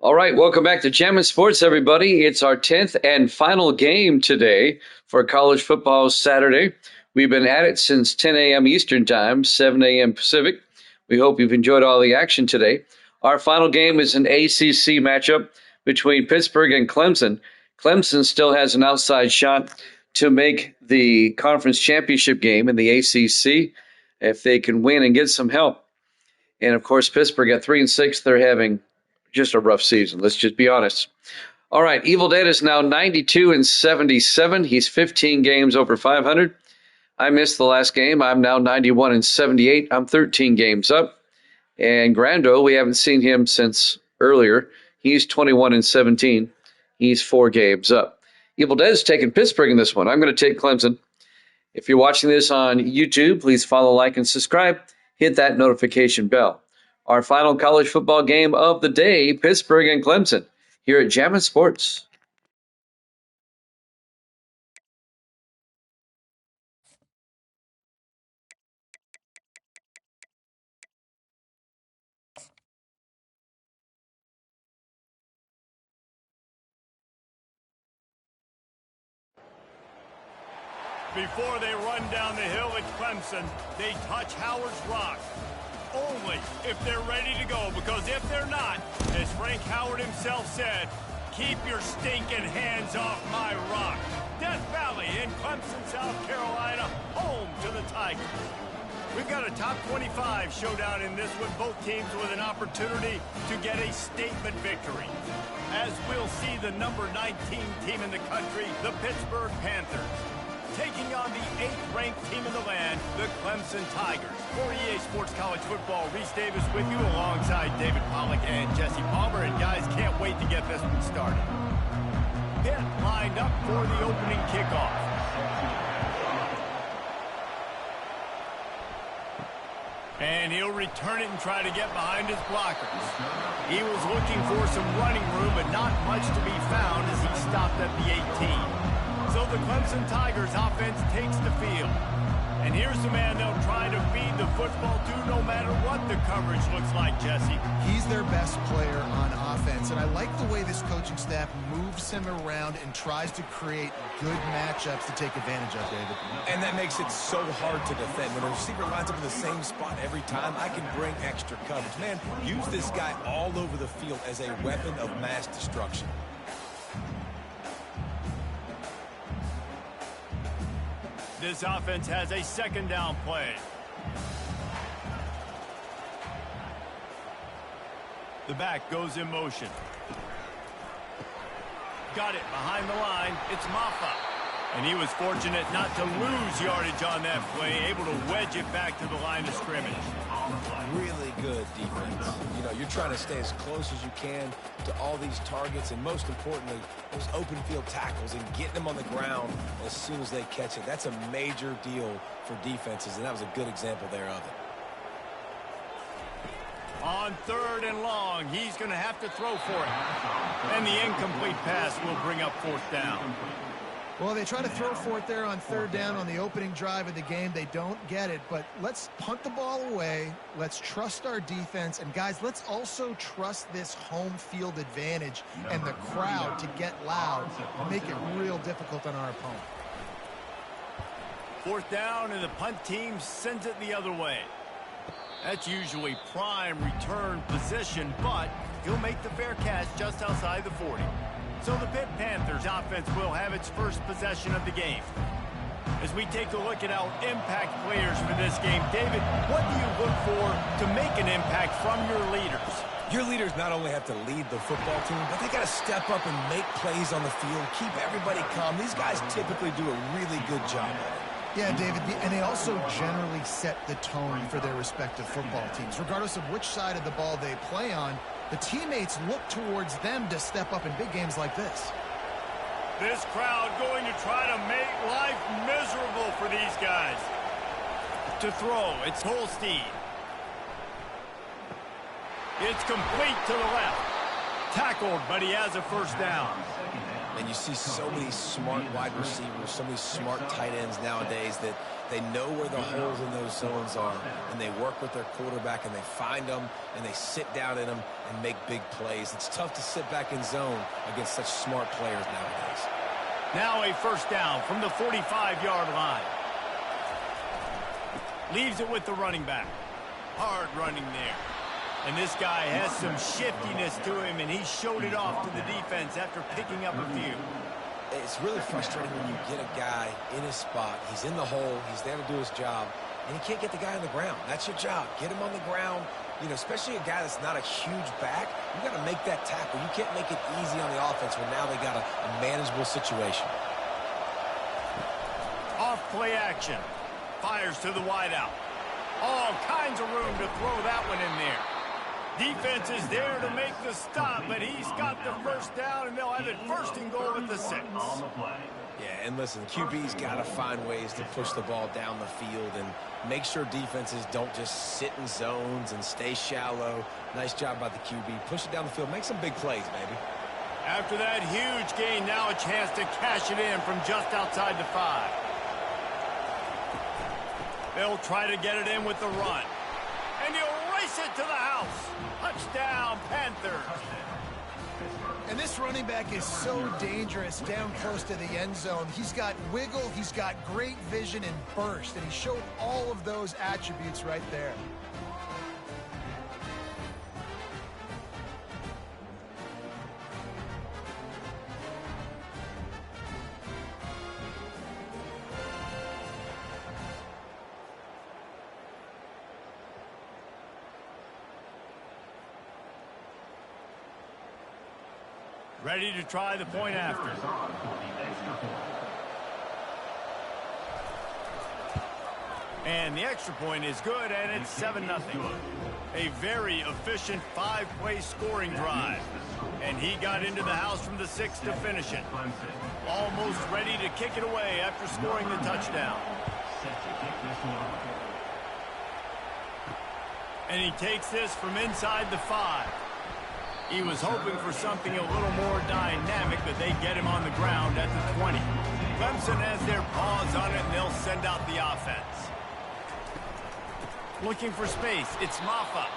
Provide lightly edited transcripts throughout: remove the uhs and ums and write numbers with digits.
All right, welcome back to Jammin' Sports, everybody. It's our 10th and final game today for college football Saturday. We've been at it since 10 a.m. Eastern Time, 7 a.m. Pacific. We hope you've enjoyed all the action today. Our final game is an ACC matchup between Pittsburgh and Clemson. Clemson still has an outside shot to make the conference championship game in the ACC if they can win and get some help. And, of course, Pittsburgh at 3-6, they're having just a rough season. Let's just be honest. All right, Evil Dead is now 92-77. He's 15 games over 500. I missed the last game. I'm now 91-78. I'm 13 games up. And Grando, we haven't seen him since earlier. He's 21-17. He's 4 games up. Evil Dead is taking Pittsburgh in this one. I'm going to take Clemson. If you're watching this on YouTube, please follow, like, and subscribe. Hit that notification bell. Our final college football game of the day, Pittsburgh and Clemson, here at Jammin' Sports. Before they run down the hill at Clemson, they touch Howard's Rock. Only if they're ready to go, because if they're not, as Frank Howard himself said, keep your stinking hands off my rock. Death Valley in Clemson, South Carolina, home to the Tigers. We've got a top 25 showdown in this one, both teams with an opportunity to get a statement victory. As we'll see the number 19 team in the country, the Pittsburgh Panthers, taking on the 8th-ranked team in the land, the Clemson Tigers. For EA Sports College Football, Reese Davis with you alongside David Pollack and Jesse Palmer. And guys, can't wait to get this one started. Pitt lined up for the opening kickoff. And he'll return it and try to get behind his blockers. He was looking for some running room, but not much to be found as he stopped at the 18. So the Clemson Tigers offense takes the field. And here's the man they'll try to feed the football to no matter what the coverage looks like, Jesse. He's their best player on offense, and I like the way this coaching staff moves him around and tries to create good matchups to take advantage of, David. And that makes it so hard to defend. When a receiver lines up in the same spot every time, I can bring extra coverage. Man, use this guy all over the field as a weapon of mass destruction. This offense has a second down play. The back goes in motion. Got it behind the line. It's Maffa. And he was fortunate not to lose yardage on that play, able to wedge it back to the line of scrimmage. Really good defense. You know, you're trying to stay as close as you can to all these targets, and most importantly, those open field tackles and getting them on the ground as soon as they catch it. That's a major deal for defenses, and that was a good example there of it. On 3rd and long, he's going to have to throw for it. And the incomplete pass will bring up 4th down. Well, they try to throw for it there on 3rd down on the opening drive of the game. They don't get it, but let's punt the ball away. Let's trust our defense. And, guys, let's also trust this home field advantage and the crowd to get loud and make it real difficult on our opponent. 4th down, and the punt team sends it the other way. That's usually prime return position, but he'll make the fair catch just outside the 40. So the Pitt Panthers offense will have its first possession of the game. As we take a look at our impact players for this game, David, what do you look for to make an impact from your leaders? Your leaders not only have to lead the football team, but they got to step up and make plays on the field, keep everybody calm. These guys typically do a really good job of it. Yeah, David, and they also generally set the tone for their respective football teams. Regardless of which side of the ball they play on, the teammates look towards them to step up in big games like this. This crowd going to try to make life miserable for these guys. To throw, it's Holstein. It's complete to the left. Tackled, but he has a first down. And you see so many smart wide receivers, so many smart tight ends nowadays that they know where the holes in those zones are, and they work with their quarterback, and they find them, and they sit down in them and make big plays. It's tough to sit back in zone against such smart players nowadays. Now a first down from the 45-yard line. Leaves it with the running back. Hard running there. And this guy has some shiftiness to him, and he showed it off to the defense after picking up a few. It's really frustrating when you get a guy in his spot. He's in the hole. He's there to do his job, and he can't get the guy on the ground. That's your job. Get him on the ground. You know, especially a guy that's not a huge back. You got to make that tackle. You can't make it easy on the offense when now they got a manageable situation. Off play action. Fires to the wideout. All kinds of room to throw that one in there. Defense is there to make the stop, but he's got the first down, and they'll have it first and goal at the 6. Yeah, and listen, QB's got to find ways to push the ball down the field and make sure defenses don't just sit in zones and stay shallow. Nice job by the QB. Push it down the field. Make some big plays, baby. After that huge gain, now a chance to cash it in from just outside the 5. They'll try to get it in with the run. And he'll race it to the house. Touchdown, Panthers. And this running back is so dangerous down close to the end zone. He's got wiggle, he's got great vision and burst, and he showed all of those attributes right there. Ready to try the point after. And the extra point is good, and it's 7-0. A very efficient 5-play scoring drive. And he got into the house from the 6 to finish it. Almost ready to kick it away after scoring the touchdown. And he takes this from inside the 5. He was hoping for something a little more dynamic, but they get him on the ground at the 20. Clemson has their paws on it, and they'll send out the offense. Looking for space, it's Maffa.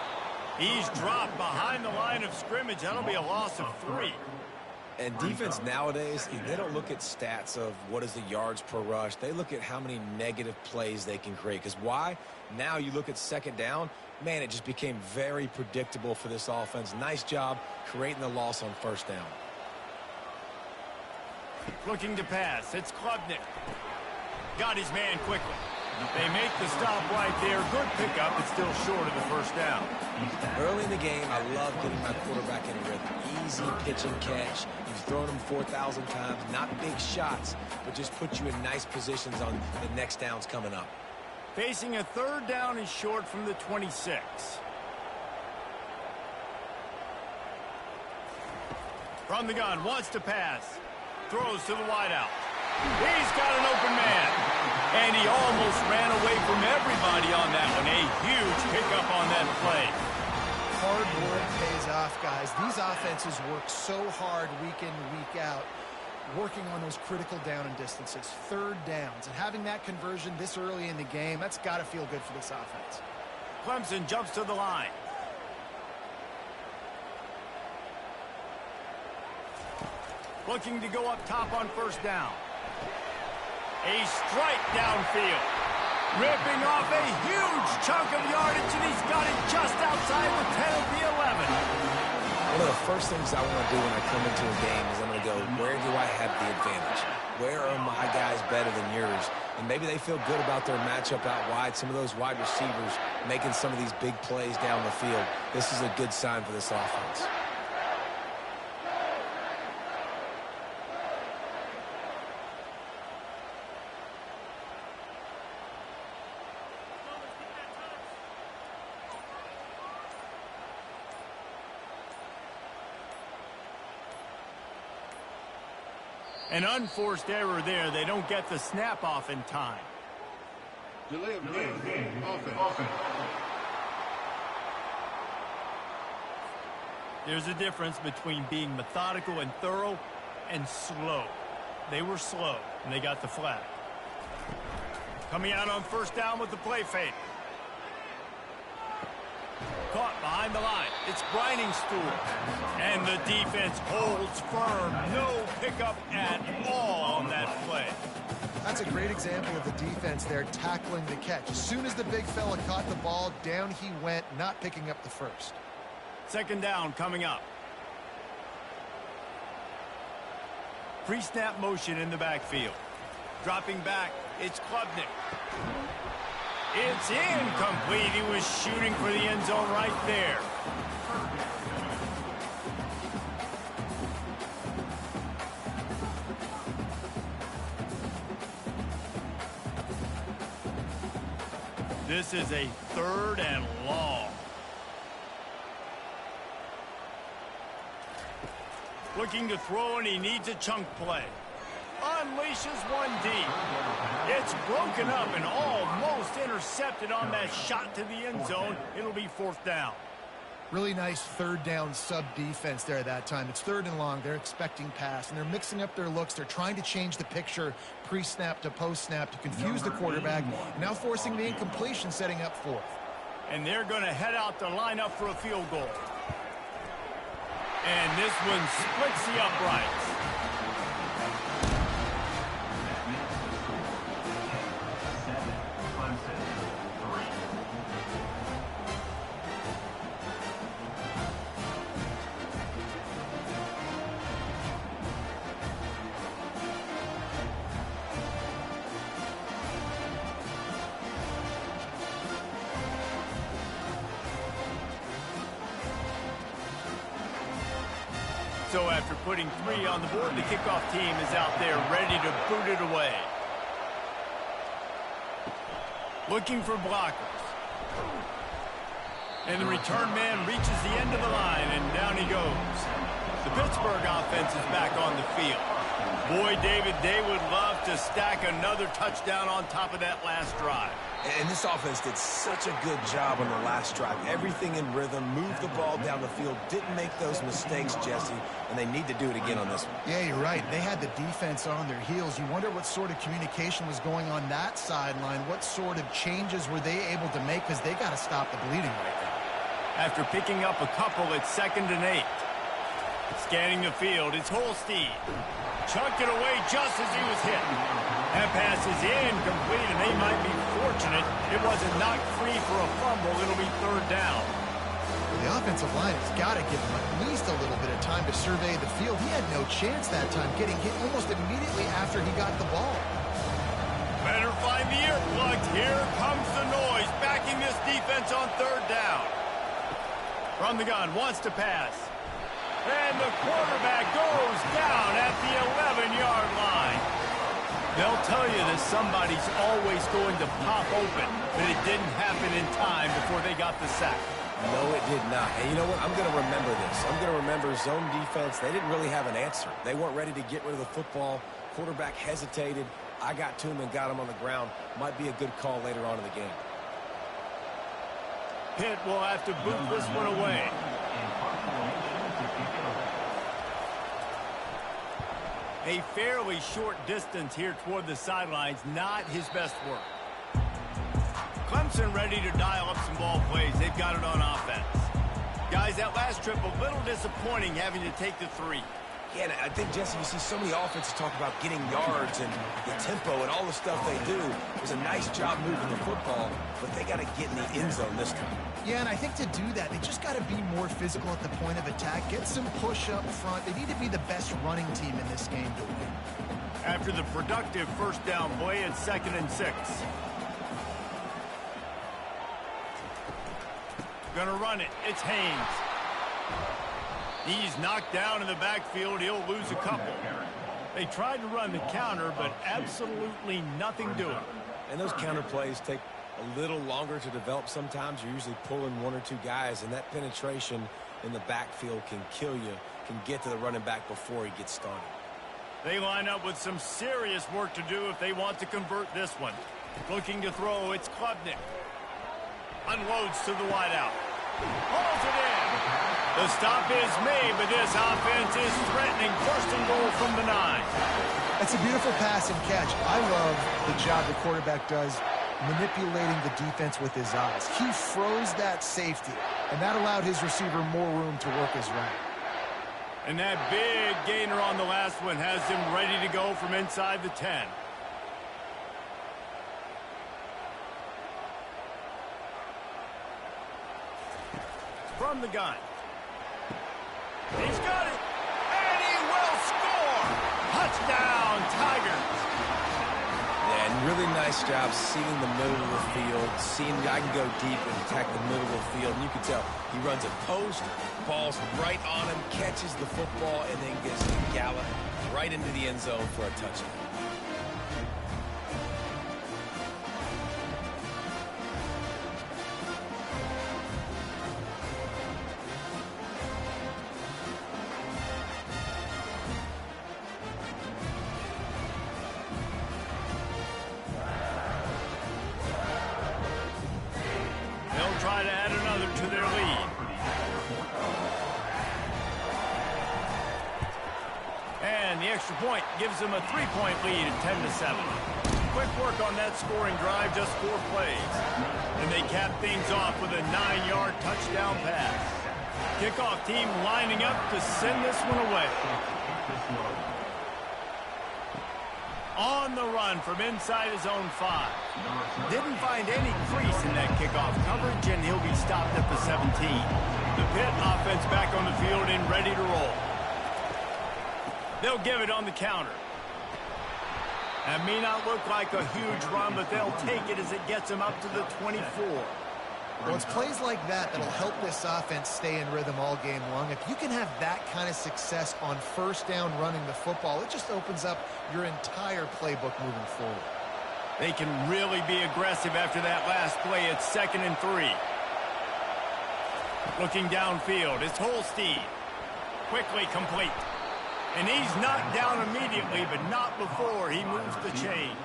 He's dropped behind the line of scrimmage. That'll be a loss of 3. And defense nowadays, they don't look at stats of what is the yards per rush. They look at how many negative plays they can create. Because why? Now you look at second down, man, it just became very predictable for this offense. Nice job creating the loss on first down. Looking to pass, it's Klubnik. Got his man quickly. They make the stop right there. Good pickup, but still short of the first down. Early in the game, I love getting my quarterback in a rhythm. Easy pitch and catch. You've thrown him 4,000 times. Not big shots, but just put you in nice positions on the next downs coming up. Facing a third down and short from the 26. From the gun, wants to pass. Throws to the wideout. He's got an open man. And he almost ran away from everybody on that one. A huge pickup on that play. Hard work pays off, guys. These offenses work so hard week in, week out, working on those critical down and distances, third downs. And having that conversion this early in the game, that's got to feel good for this offense. Clemson jumps to the line. Looking to go up top on first down. A strike downfield. Ripping off a huge chunk of yardage, and he's got it just outside the 10 of the 11. One of the first things I want to do when I come into a game is I'm going to go, where do I have the advantage? Where are my guys better than yours? And maybe they feel good about their matchup out wide. Some of those wide receivers making some of these big plays down the field. This is a good sign for this offense. An unforced error there. They don't get the snap off in time. Delay of game. Offense. There's a difference between being methodical and thorough and slow. They were slow, and they got the flag. Coming out on first down with the play fake. Caught behind the line. It's grinding stool. And the defense holds firm. No pickup at all on that play. That's a great example of the defense there tackling the catch. As soon as the big fella caught the ball, down he went, not picking up the first. Second down coming up. Pre-snap motion in the backfield. Dropping back, it's Klubnik. It's incomplete. He was shooting for the end zone right there. This is a 3rd and long. Looking to throw, and he needs a chunk play. Unleashes one deep. It's broken up and almost intercepted on that shot to the end zone. It'll be 4th down. Really nice 3rd down sub-defense there that time. It's 3rd and long. They're expecting pass, and they're mixing up their looks. They're trying to change the picture pre-snap to post-snap to confuse the quarterback, now forcing the incompletion, setting up 4th. And they're going to head out to line up for a field goal. And this one splits the uprights. So after putting 3 on the board, the kickoff team is out there ready to boot it away. Looking for blockers. And the return man reaches the end of the line, and down he goes. The Pittsburgh offense is back on the field. Boy, David, they would love to stack another touchdown on top of that last drive. And this offense did such a good job on the last drive. Everything in rhythm, moved the ball down the field, didn't make those mistakes, Jesse, and they need to do it again on this one. Yeah, you're right. They had the defense on their heels. You wonder what sort of communication was going on that sideline. What sort of changes were they able to make, because they got to stop the bleeding right now. After picking up a couple, it's 2nd and 8. Scanning the field, it's Holstein. Chucked it away just as he was hit. That pass is incomplete, and they might be fortunate it wasn't knocked free for a fumble. It'll be 3rd down. The offensive line has got to give him at least a little bit of time to survey the field. He had no chance that time, getting hit almost immediately after he got the ball. Better find the earplugs. Here comes the noise, backing this defense on 3rd down. From the gun, wants to pass. And the quarterback goes down at the 11-yard line. They'll tell you that somebody's always going to pop open, but it didn't happen in time before they got the sack. No, it did not. And you know what? I'm going to remember this. I'm going to remember zone defense. They didn't really have an answer. They weren't ready to get rid of the football. Quarterback hesitated. I got to him and got him on the ground. Might be a good call later on in the game. Pitt will have to boot this one away. A fairly short distance here toward the sidelines, not his best work. Clemson ready to dial up some ball plays. They've got it on offense. Guys, that last trip a little disappointing, having to take the 3. Yeah, I think, Jesse, you see so many offenses talk about getting yards and the tempo and all the stuff they do. It was a nice job moving the football, but they got to get in the end zone this time. Yeah, and I think to do that, they just got to be more physical at the point of attack, get some push up front. They need to be the best running team in this game to win. After the productive 1st down play, it's 2nd and 6. Gonna run it. It's Haynes. He's knocked down in the backfield. He'll lose a couple. They tried to run the counter, but absolutely nothing doing. And those counter plays take a little longer to develop sometimes. You're usually pulling 1 or 2 guys, and that penetration in the backfield can kill you, can get to the running back before he gets started. They line up with some serious work to do if they want to convert this one. Looking to throw, it's Klubnik. Unloads to the wideout. Hauls it in. The stop is made, but this offense is threatening. First and goal from the 9. That's a beautiful pass and catch. I love the job the quarterback does manipulating the defense with his eyes. He froze that safety, and that allowed his receiver more room to work his route. And that big gainer on the last one has him ready to go from inside the 10. From the gun. He's got it. And he will score. Touchdown, Tigers. Yeah, and really nice job seeing the middle of the field, seeing the guy can go deep and attack the middle of the field. And you can tell he runs a post, ball's right on him, catches the football, and then gets to gallop right into the end zone for a touchdown. Try to add another to their lead. And the extra point gives them a 3-point lead at 10-7. Quick work on that scoring drive, just 4 plays. And they cap things off with a 9-yard touchdown pass. Kickoff team lining up to send this one away. On the run from inside his own 5. Didn't find any crease in that kickoff coverage, and he'll be stopped at the 17. The Pitt offense back on the field and ready to roll. They'll give it on the counter. That may not look like a huge run, but they'll take it as it gets them up to the 24. Well, it's plays like that that'll help this offense stay in rhythm all game long. If you can have that kind of success on first down running the football, it just opens up your entire playbook moving forward. They can really be aggressive after that last play. It's 2nd and 3. Looking downfield, it's Holstein. Quickly complete. And he's knocked down immediately, but not before he moves the chains.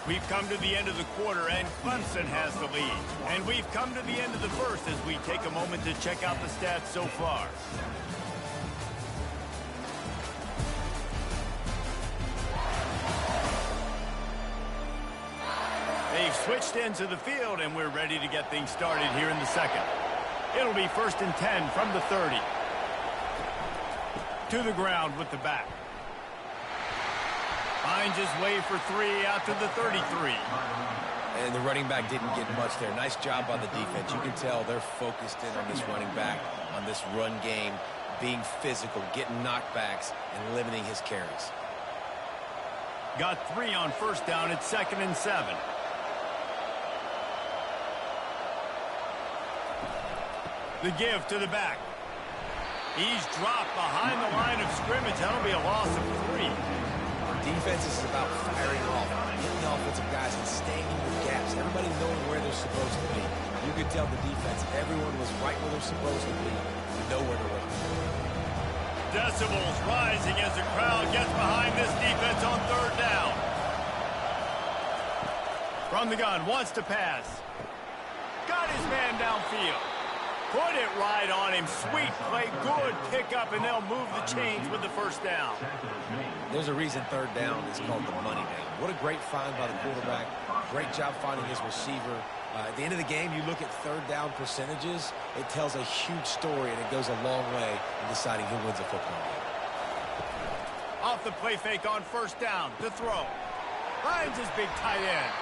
We've come to the end of the quarter, and Clemson has the lead. And we've come to the end of the first as we take a moment to check out the stats so far. They've switched into the field, and we're ready to get things started here in the second. It'll be 1st and 10 from the 30. To the ground with the back. Finds his way for 3 out to the 33. And the running back didn't get much there. Nice job by the defense. You can tell they're focused in on this running back, on this run game, being physical, getting knockbacks, and limiting his carries. Got 3 on first down at 2nd and 7. The give to the back. He's dropped behind the line of scrimmage. That'll be a loss of 3. Defense is about firing off, getting the offensive guys and staying in the gaps. Everybody knowing where they're supposed to be. You could tell the defense, everyone was right where they're supposed to be, nowhere to run. Decibels rising as the crowd gets behind this defense on 3rd down. From the gun, wants to pass. Got his man downfield. Put it right on him. Sweet play, good pickup, and they'll move the chains with the first down. There's a reason 3rd down is called the money down. What a great find by the quarterback. Great job finding his receiver. At the end of the game, you look at 3rd down percentages. It tells a huge story, and it goes a long way in deciding who wins a football game. Off the play fake on first down to throw. Finds his big tight end.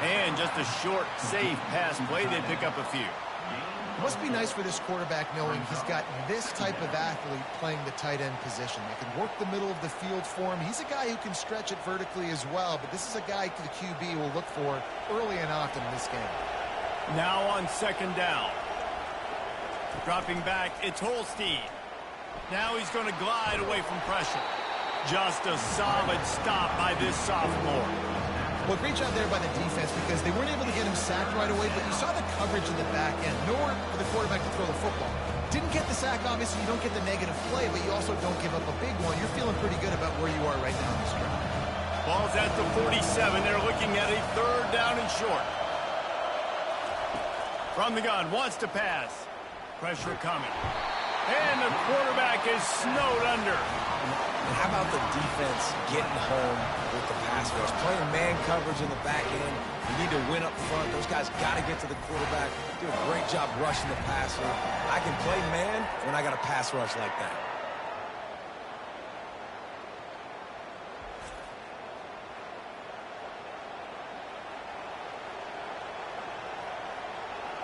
And just a short, safe pass play. They pick up a few. It must be nice for this quarterback knowing he's got this type of athlete playing the tight end position. They can work the middle of the field for him. He's a guy who can stretch it vertically as well, but this is a guy the QB will look for early and often in this game. Now on 2nd down. Dropping back, it's Holstein. Now he's going to glide away from pressure. Just a solid stop by this sophomore. Well, great job there by the defense because they weren't able to get him sacked right away, but you saw the coverage in the back end. Nowhere for the quarterback to throw the football. Didn't get the sack, obviously. You don't get the negative play, but you also don't give up a big one. You're feeling pretty good about where you are right now in this drive. Ball's at the 47. They're looking at a 3rd down and short. From the gun, wants to pass. Pressure coming. And the quarterback is snowed under. And how about the defense getting home with the pass rush? Playing man coverage in the back end. You need to win up front. Those guys got to get to the quarterback. Do a great job rushing the passer. I can play man when I got a pass rush like that.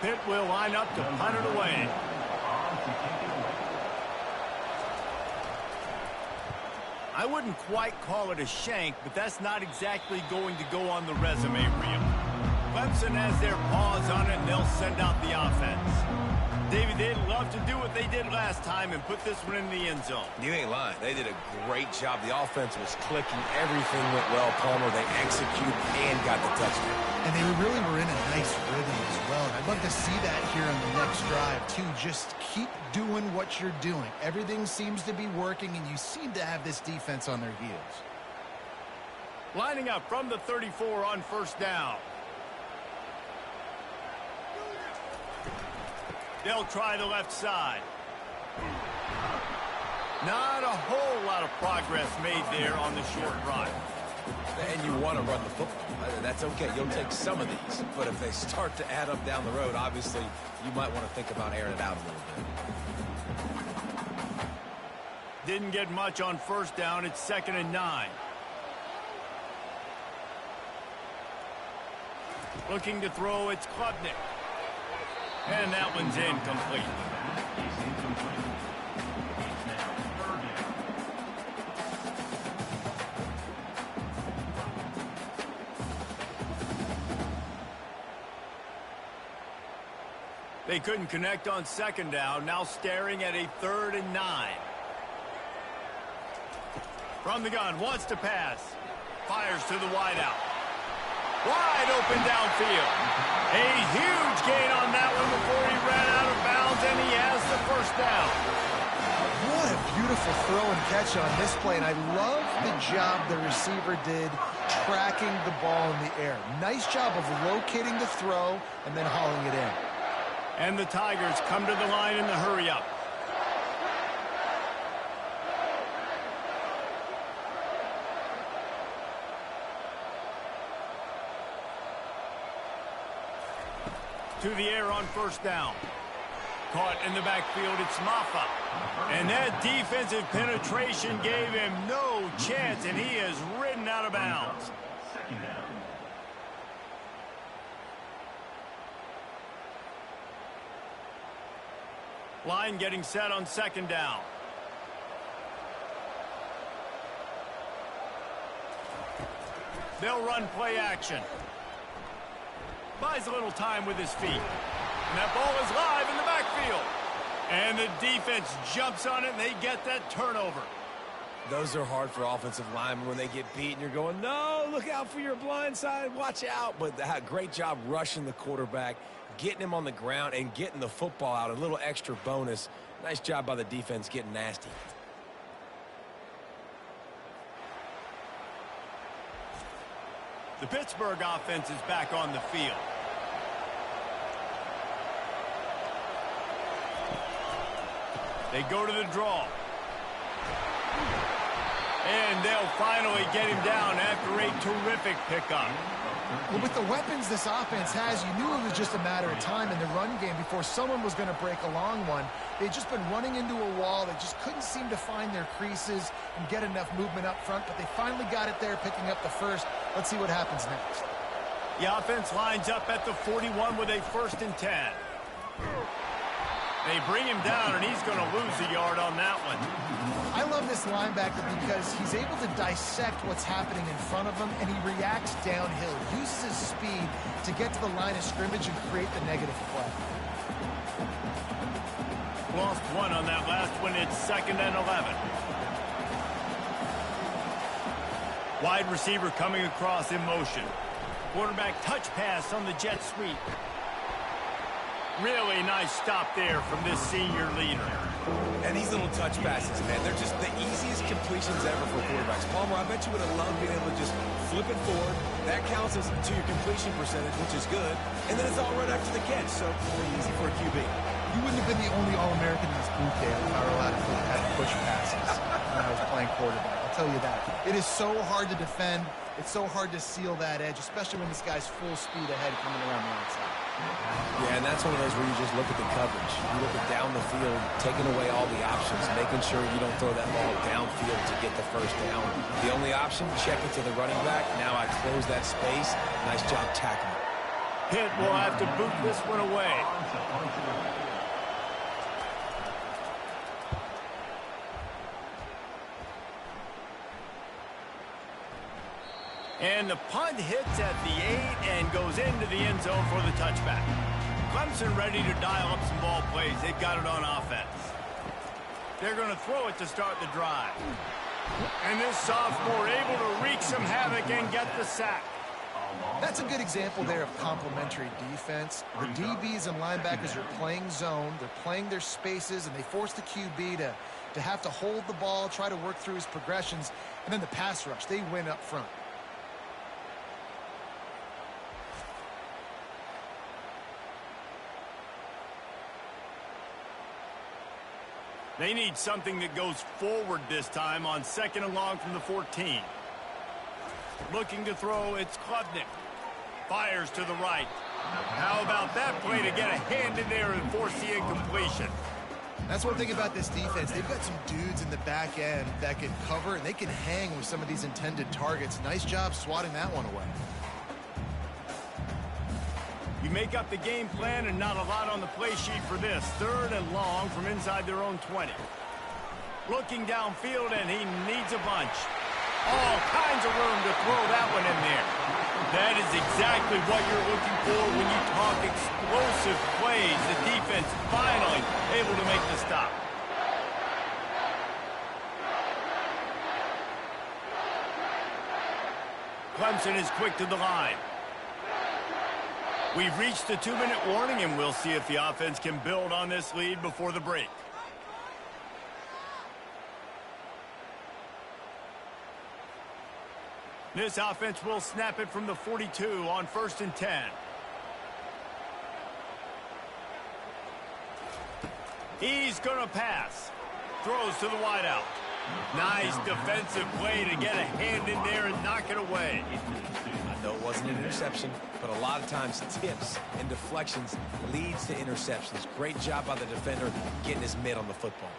Pitt will line up to punt it away. I wouldn't quite call it a shank, but that's not exactly going to go on the resume reel. Clemson has their paws on it, and they'll send out the offense. David, they'd love to do what they did last time and put this one in the end zone. You ain't lying. They did a great job. The offense was clicking. Everything went well, Palmer. They executed and got the touchdown. And they really were in a nice rhythm as well. And I'd love to see that here on the next drive, too. Just keep doing what you're doing. Everything seems to be working, and you seem to have this defense on their heels. Lining up from the 34 on 1st down. They'll try the left side. Not a whole lot of progress made there on the short run. And you want to run the football. That's okay. You'll take some of these. But if they start to add up down the road, obviously, you might want to think about airing it out a little bit. Didn't get much on 1st down. It's 2nd and 9. Looking to throw, it's Klubnik. And that one's incomplete. They couldn't connect on 2nd down. Now staring at a 3rd and 9. From the gun, wants to pass. Fires to the wideout. Wide open downfield. A huge gain on that one before he ran out of bounds, and he has the 1st down. What a beautiful throw and catch on this play, and I love the job the receiver did tracking the ball in the air. Nice job of locating the throw and then hauling it in. And the Tigers come to the line in the hurry-up. To the air on 1st down. Caught in the backfield, it's Maffa. And that defensive penetration gave him no chance, and he is ridden out of bounds. Line getting set on 2nd down. They'll run play action. Buys a little time with his feet. And that ball is live in the backfield. And the defense jumps on it, and they get that turnover. Those are hard for offensive linemen when they get beat, and you're going, no, look out for your blind side, watch out. But great job rushing the quarterback, getting him on the ground, and getting the football out. A little extra bonus. Nice job by the defense getting nasty. The Pittsburgh offense is back on the field. They go to the draw. And they'll finally get him down after a terrific pickup. Well, with the weapons this offense has, you knew it was just a matter of time in the run game before someone was going to break a long one. They'd just been running into a wall. They just couldn't seem to find their creases and get enough movement up front, but they finally got it there, picking up the 1st. Let's see what happens next. The offense lines up at the 41 with a 1st and 10. They bring him down, and he's going to lose a yard on that one. I love this linebacker because he's able to dissect what's happening in front of him, and he reacts downhill, uses his speed to get to the line of scrimmage and create the negative play. Lost one on that last one. It's 2nd and 11. Wide receiver coming across in motion. Quarterback touch pass on the jet sweep. Really nice stop there from this senior leader. And these little touch passes, man, they're just the easiest completions ever for quarterbacks. Palmer, I bet you would have loved being able to just flip it forward. That counts as to your completion percentage, which is good. And then it's all right after the catch, so pretty easy for a QB. You wouldn't have been the only All-American in this boot camp if I were allowed to have push passes when I was playing quarterback. I'll tell you that. It is so hard to defend. It's so hard to seal that edge, especially when this guy's full speed ahead coming around the outside. Yeah, and that's one of those where you just look at the coverage. You look at down the field, taking away all the options, making sure you don't throw that ball downfield to get the first down. The only option, check it to the running back. Now I close that space. Nice job tackling. Pitt will have to boot this one away. And the punt hits at the 8 and goes into the end zone for the touchback. Clemson ready to dial up some ball plays. They've got it on offense. They're going to throw it to start the drive. And this sophomore able to wreak some havoc and get the sack. That's a good example there of complementary defense. The DBs and linebackers are playing zone. They're playing their spaces, and they force the QB to have to hold the ball, try to work through his progressions. And then the pass rush, they win up front. They need something that goes forward this time on 2nd and long from the 14. Looking to throw, it's Klubnik. Fires to the right. How about that play to get a hand in there and force the incompletion? That's one thing about this defense. They've got some dudes in the back end that can cover, and they can hang with some of these intended targets. Nice job swatting that one away. You make up the game plan and not a lot on the play sheet for this. 3rd and long from inside their own 20. Looking downfield, and he needs a bunch. All kinds of room to throw that one in there. That is exactly what you're looking for when you talk explosive plays. The defense finally able to make the stop. Clemson is quick to the line. We've reached the 2-minute warning, and we'll see if the offense can build on this lead before the break. This offense will snap it from the 42 on 1st and 10. He's going to pass. Throws to the wideout. Nice defensive play to get a hand in there and knock it away. I know it wasn't an interception, but a lot of times tips and deflections leads to interceptions. Great job by the defender getting his mitt on the football.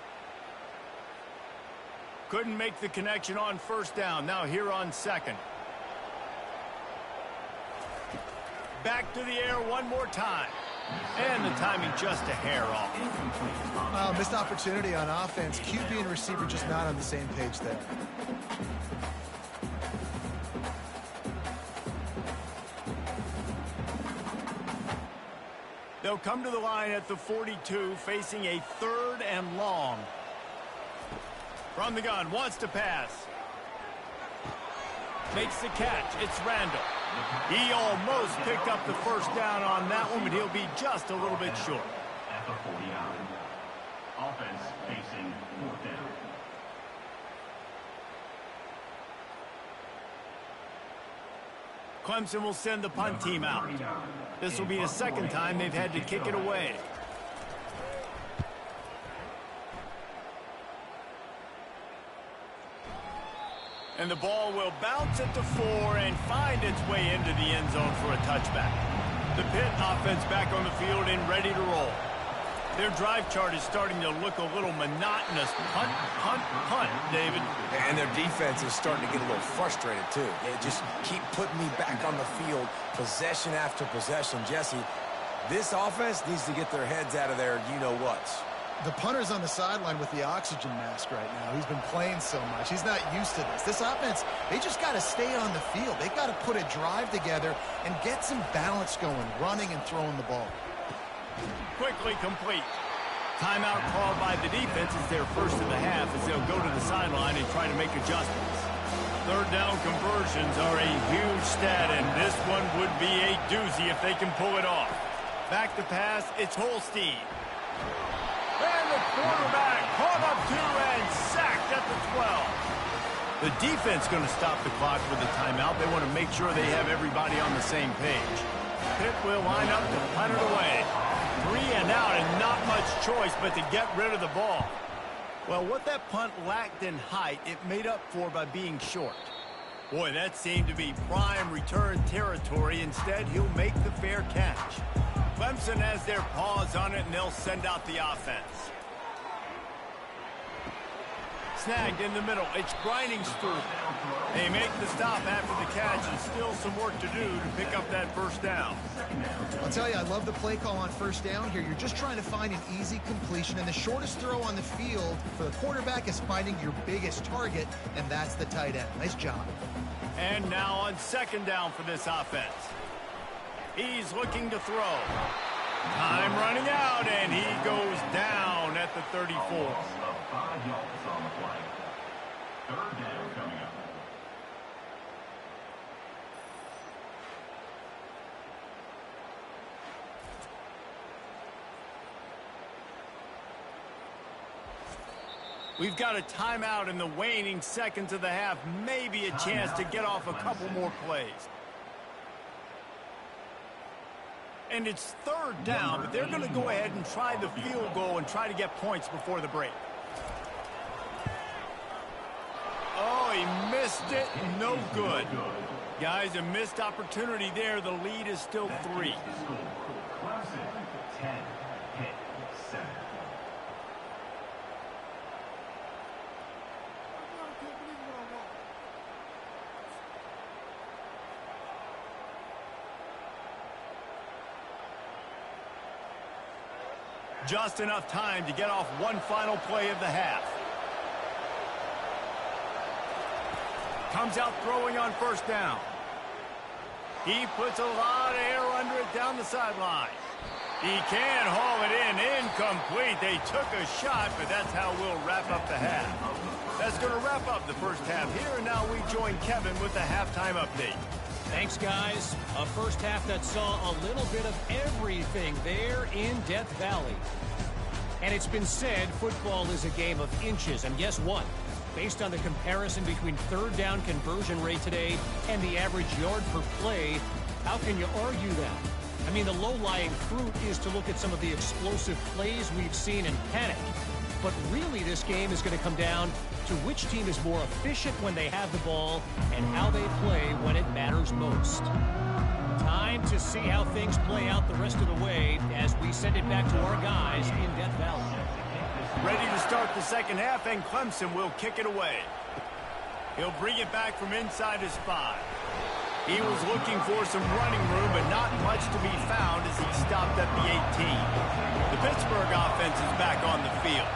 Couldn't make the connection on 1st down. Now here on 2nd. Back to the air one more time. And the timing just a hair off. Missed opportunity on offense. QB and receiver just not on the same page there. They'll come to the line at the 42, facing a 3rd and long. From the gun, wants to pass. Makes the catch. It's Randall. He almost picked up the 1st down on that one, but he'll be just a little bit short. At the 40-yard line. Offense facing 4th down. Clemson will send the punt team out. This will be the 2nd time they've had to kick it away. And the ball will bounce at the 4 and find its way into the end zone for a touchback. The Pitt offense back on the field and ready to roll. Their drive chart is starting to look a little monotonous. Punt, punt, punt, David. And their defense is starting to get a little frustrated, too. They just keep putting me back on the field, possession after possession. Jesse, this offense needs to get their heads out of their you-know-whats. The punter's on the sideline with the oxygen mask right now. He's been playing so much. He's not used to this. This offense, they just got to stay on the field. They got to put a drive together and get some balance going, running and throwing the ball. Quickly complete. Timeout called by the defense is their 1st of the half as they'll go to the sideline and try to make adjustments. 3rd down conversions are a huge stat, and this one would be a doozy if they can pull it off. Back to pass, it's Holstein. And the quarterback caught up to and sacked at the 12. The defense going to stop the clock with a timeout. They want to make sure they have everybody on the same page. Pitt will line up to punt it away. 3 and out, and not much choice but to get rid of the ball. Well, what that punt lacked in height, it made up for by being short. Boy, that seemed to be prime return territory. Instead, he'll make the fair catch. Clemson has their paws on it, and they'll send out the offense. Snagged in the middle. It's grinding through. They make the stop after the catch, and still some work to do to pick up that first down. I'll tell you, I love the play call on first down here. You're just trying to find an easy completion, and the shortest throw on the field for the quarterback is finding your biggest target, and that's the tight end. Nice job. And now on second down for this offense. He's looking to throw. Time running out, and he goes down at the 34. 5 yards on the play. Third down coming up. We've got a timeout in the waning seconds of the half. Maybe a chance to get off a couple more plays. And it's third down, but they're going to go ahead and try the field goal and try to get points before the break. Oh, he missed it. No good. Guys, a missed opportunity there. The lead is still 3. Clemson 10, Pitt 7. Just enough time to get off one final play of the half. Comes out throwing on first down. He puts a lot of air under it down the sideline. He can haul it in. Incomplete. They took a shot, but that's how we'll wrap up the half. That's going to wrap up the first half here, and now we join Kevin with the halftime update. Thanks, guys. A first half that saw a little bit of everything there in Death Valley. And it's been said football is a game of inches. And guess what? Based on the comparison between third down conversion rate today and the average yard per play, how can you argue that? I mean, the low-lying fruit is to look at some of the explosive plays we've seen and panic. But really, this game is going to come down to which team is more efficient when they have the ball and how they play when it matters most. Time to see how things play out the rest of the way as we send it back to our guys in Death Valley. Ready to start the second half, and Clemson will kick it away. He'll bring it back from inside his 5. He was looking for some running room, but not much to be found as he stopped at the 18. The Pittsburgh offense is back on the field.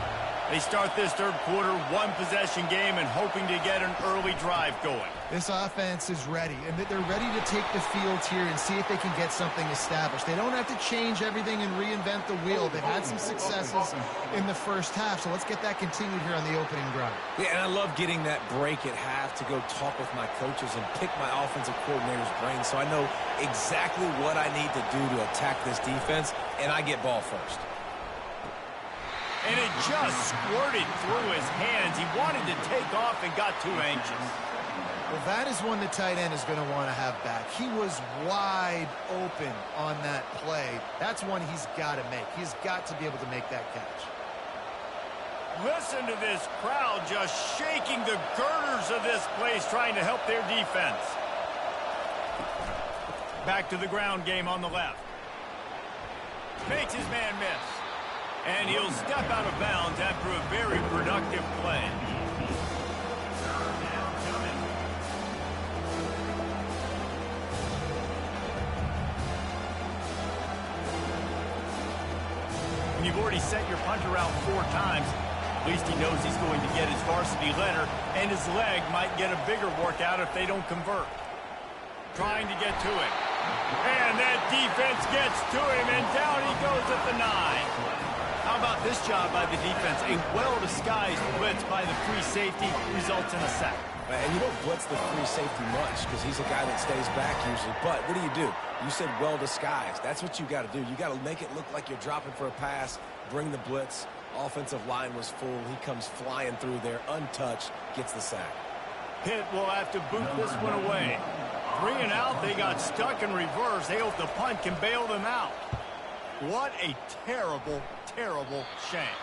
They start this third quarter, one-possession game, and hoping to get an early drive going. This offense is ready, and they're ready to take the field here and see if they can get something established. They don't have to change everything and reinvent the wheel. They've had some successes in the first half, so let's get that continued here on the opening drive. Yeah, and I love getting that break at half to go talk with my coaches and pick my offensive coordinator's brain so I know exactly what I need to do to attack this defense, and I get ball first. And it just squirted through his hands. He wanted to take off and got too anxious. Well, that is one the tight end is going to want to have back. He was wide open on that play. That's one he's got to make. He's got to be able to make that catch. Listen to this crowd just shaking the girders of this place, trying to help their defense. Back to the ground game on the left. Makes his man miss. And he'll step out of bounds after a very productive play. When you've already sent your punter out 4 times, at least he knows he's going to get his varsity letter, and his leg might get a bigger workout if they don't convert. Trying to get to him. And that defense gets to him, and down he goes at the 9. How about this job by the defense? A well-disguised blitz by the free safety results in a sack. And you don't blitz the free safety much because he's a guy that stays back usually. But what do? You said well disguised. That's what you got to do. You got to make it look like you're dropping for a pass, bring the blitz. Offensive line was full. He comes flying through there, untouched, gets the sack. Pitt will have to boot this one away. 3 and out, they got stuck in reverse. They hope the punt can bail them out. What a terrible, terrible shame.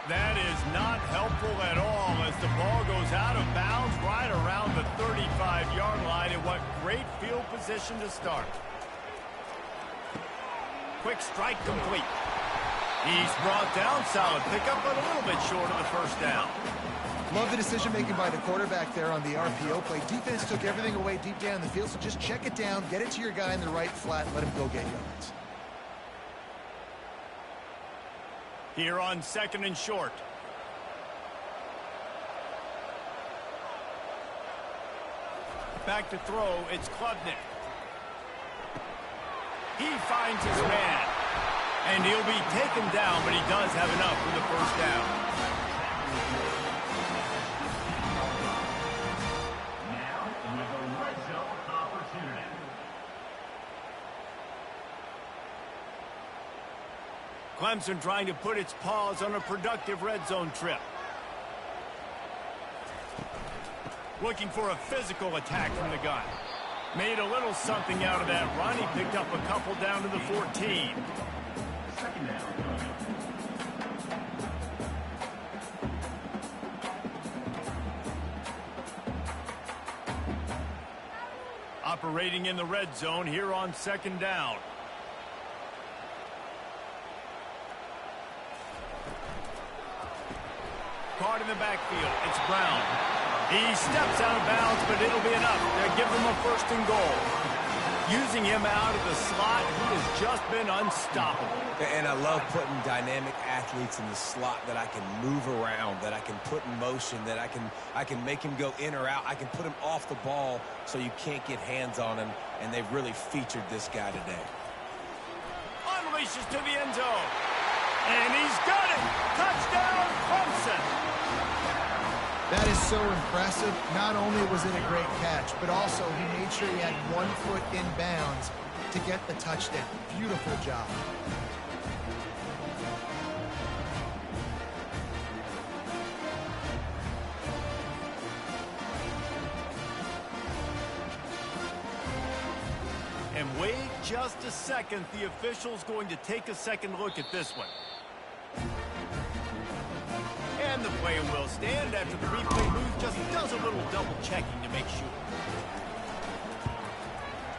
That is not helpful at all as the ball goes out of bounds right around the 35-yard line. And what great field position to start. Quick strike complete. He's brought down. Solid pickup, but a little bit short of the first down. Love the decision-making by the quarterback there on the RPO play. Defense took everything away deep down the field, so just check it down, get it to your guy in the right flat, and let him go get yards. Here on 2nd and short. Back to throw, it's Klubnik. He finds his man. And he'll be taken down, but he does have enough for the first down. Now with a red zone opportunity. Clemson trying to put its paws on a productive red zone trip. Looking for a physical attack from the gun. Made a little something out of that run. He picked up a couple down to the 14. Second down. Operating in the red zone here on 2nd down. Caught in the backfield. It's Brown. He steps out of bounds, but it'll be enough to give them a 1st and goal. Using him out of the slot, he has just been unstoppable. And I love putting dynamic athletes in the slot that I can move around, that I can put in motion, that I can make him go in or out. I can put him off the ball so you can't get hands on him, and they've really featured this guy today. Unleashes to the end zone. And he's got it. Touchdown, Clemson. That is so impressive. Not only was it a great catch, but also he made sure he had 1 foot in bounds to get the touchdown. Beautiful job. And wait just a second. The official's going to take a second look at this one. And the play will stand after the replay booth just does a little double checking to make sure.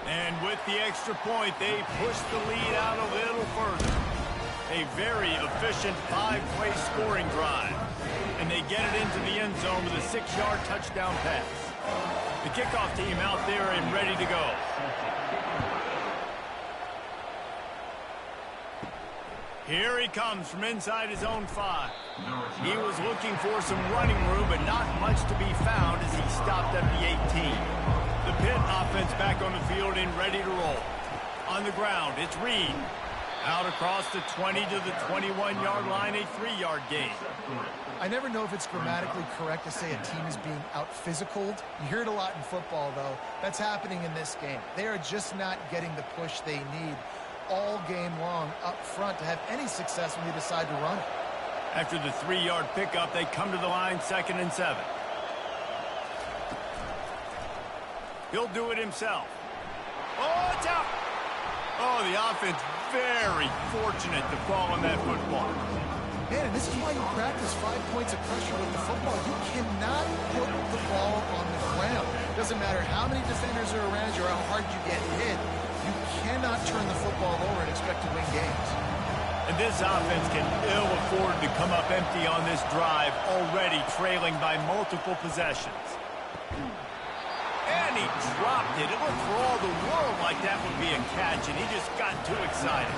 And with the extra point, they push the lead out a little further. A very efficient 5-play scoring drive. And they get it into the end zone with a 6-yard touchdown pass. The kickoff team out there and ready to go. Here he comes from inside his own 5. He was looking for some running room, but not much to be found as he stopped at the 18. The Pitt offense back on the field and ready to roll. On the ground, it's Reed. Out across the 20 to the 21-yard line, a 3-yard gain. I never know if it's grammatically correct to say a team is being out-physicaled. You hear it a lot in football, though. That's happening in this game. They are just not getting the push they need all game long up front to have any success when they decide to run it. After the 3-yard pickup, they come to the line 2nd and 7. He'll do it himself. Oh, it's out. Oh, the offense very fortunate to fall on that football. Man, and this is why you practice 5 points of pressure with the football. You cannot put the ball on the ground. It doesn't matter how many defenders are around you or how hard you get hit. You cannot turn the football over and expect to win games. And this offense can ill afford to come up empty on this drive, already trailing by multiple possessions. And he dropped it. It looked for all the world like that would be a catch, and he just got too excited.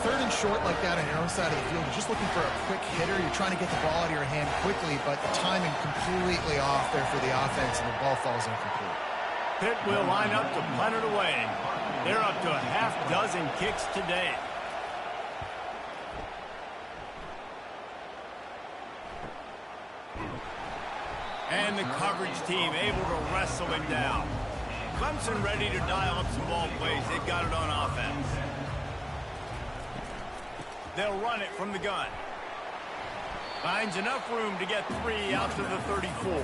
3rd and short like that on your own side of the field, you're just looking for a quick hitter. You're trying to get the ball out of your hand quickly, but the timing completely off there for the offense, and the ball falls incomplete. Pitt will line up to punt it away. They're up to a half-dozen kicks today. And the coverage team able to wrestle him down. Clemson ready to dial up some ball plays. They've got it on offense. They'll run it from the gun. Finds enough room to get 3 out to the 34.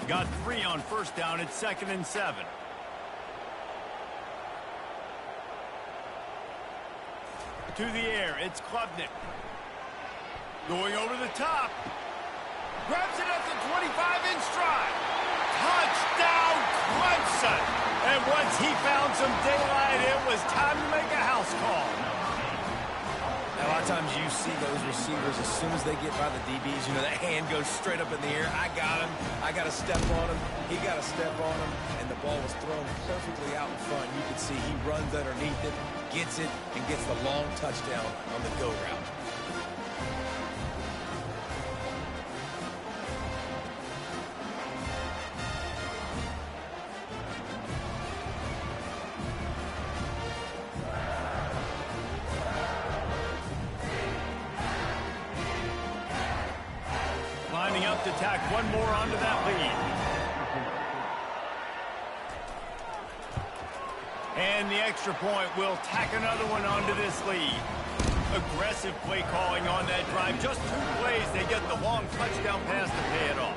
Got 3 on first down. It's 2nd and 7. To the air, it's Klubnik. Going over the top. Grabs it at the 25 in stride. Touchdown, Clemson. And once he found some daylight, it was time to make a house call. Now, a lot of times you see those receivers, as soon as they get by the DBs, you know, that hand goes straight up in the air. I got him. I got to step on him. He got to step on him. And the ball was thrown perfectly out in front. You can see he runs underneath it, gets it, and gets the long touchdown on the go route. Lining up to tack one more onto that lead. And the extra point will tack another one onto this lead. Aggressive play calling on that drive. Just 2 plays, they get the long touchdown pass to pay it off.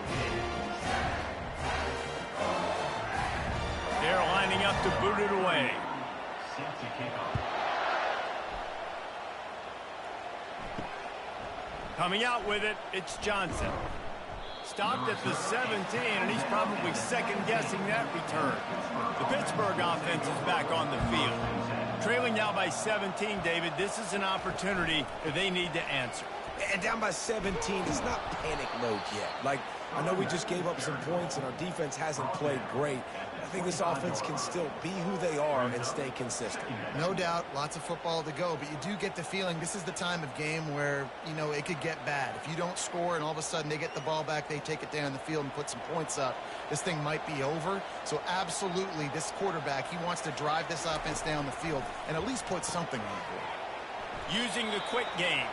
They're lining up to boot it away. Coming out with it, it's Johnson. Stopped at the 17, and he's probably second-guessing that return. The Pittsburgh offense is back on the field. Trailing now by 17, David, this is an opportunity that they need to answer. And down by 17, it's not panic mode yet. Like, I know we just gave up some points, and our defense hasn't played great. I think this offense can still be who they are and stay consistent. No doubt, lots of football to go, but you do get the feeling this is the time of game where, you know, it could get bad. If you don't score and all of a sudden they get the ball back, they take it down the field and put some points up, this thing might be over. So absolutely, this quarterback, he wants to drive this offense down the field and at least put something on the board. Using the quick game.